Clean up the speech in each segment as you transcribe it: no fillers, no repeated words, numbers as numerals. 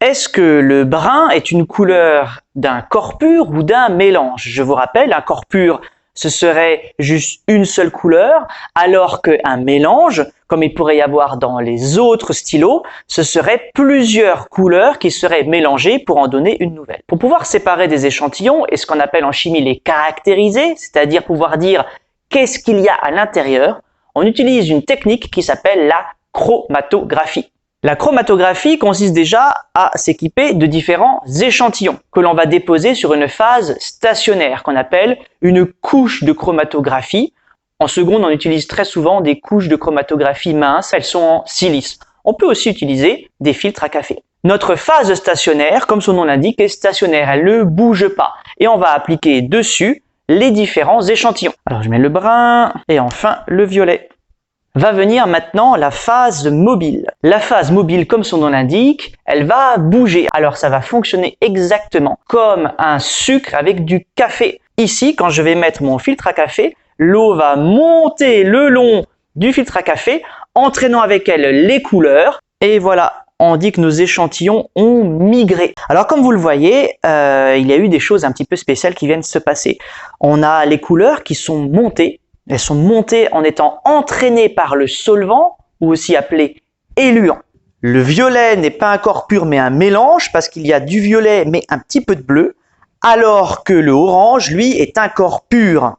est-ce que le brun est une couleur d'un corps pur ou d'un mélange? Je vous rappelle, un corps pur, ce serait juste une seule couleur, alors qu'un mélange, comme il pourrait y avoir dans les autres stylos, ce serait plusieurs couleurs qui seraient mélangées pour en donner une nouvelle. Pour pouvoir séparer des échantillons et ce qu'on appelle en chimie les caractériser, c'est-à-dire pouvoir dire qu'est-ce qu'il y a à l'intérieur, on utilise une technique qui s'appelle la chromatographie. La chromatographie consiste déjà à s'équiper de différents échantillons que l'on va déposer sur une phase stationnaire qu'on appelle une couche de chromatographie. En seconde, on utilise très souvent des couches de chromatographie minces, elles sont en silice. On peut aussi utiliser des filtres à café. Notre phase stationnaire, comme son nom l'indique, est stationnaire, elle ne bouge pas. Et on va appliquer dessus les différents échantillons. Alors je mets le brun et enfin le violet. Va venir maintenant la phase mobile. La phase mobile, comme son nom l'indique, elle va bouger. Alors ça va fonctionner exactement comme un sucre avec du café. Ici, quand je vais mettre mon filtre à café, l'eau va monter le long du filtre à café, entraînant avec elle les couleurs. Et voilà, on dit que nos échantillons ont migré. Alors comme vous le voyez, il y a eu des choses un petit peu spéciales qui viennent se passer. On a les couleurs qui sont montées. Elles sont montées en étant entraînées par le solvant, ou aussi appelé éluant. Le violet n'est pas un corps pur mais un mélange parce qu'il y a du violet mais un petit peu de bleu, alors que le orange, lui, est un corps pur.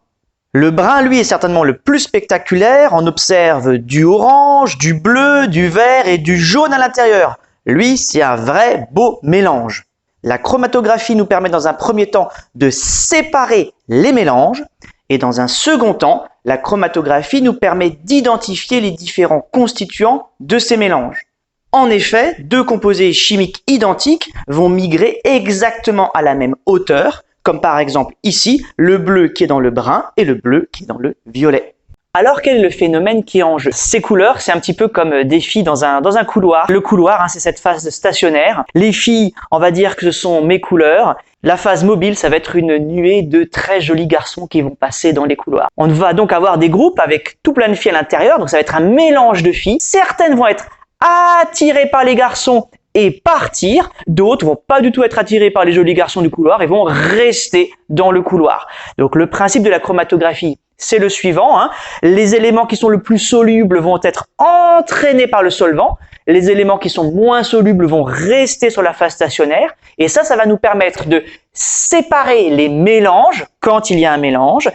Le brun, lui, est certainement le plus spectaculaire. On observe du orange, du bleu, du vert et du jaune à l'intérieur. Lui, c'est un vrai beau mélange. La chromatographie nous permet dans un premier temps de séparer les mélanges. Et dans un second temps, la chromatographie nous permet d'identifier les différents constituants de ces mélanges. En effet, deux composés chimiques identiques vont migrer exactement à la même hauteur, comme par exemple ici, le bleu qui est dans le brun et le bleu qui est dans le violet. Alors quel est le phénomène qui est en jeu? Ces couleurs, c'est un petit peu comme des filles dans un couloir. Le couloir, c'est cette phase stationnaire. Les filles, on va dire que ce sont mes couleurs. La phase mobile, ça va être une nuée de très jolis garçons qui vont passer dans les couloirs. On va donc avoir des groupes avec tout plein de filles à l'intérieur, donc ça va être un mélange de filles. Certaines vont être attirées par les garçons et partir, d'autres vont pas du tout être attirées par les jolis garçons du couloir et vont rester dans le couloir. Donc le principe de la chromatographie, c'est le suivant, les éléments qui sont le plus solubles vont être entraînés par le solvant, les éléments qui sont moins solubles vont rester sur la phase stationnaire, et ça va nous permettre de séparer les mélanges, quand il y a un mélange,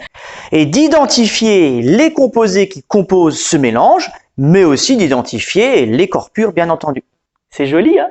et d'identifier les composés qui composent ce mélange, mais aussi d'identifier les corps purs, bien entendu. C'est joli, hein?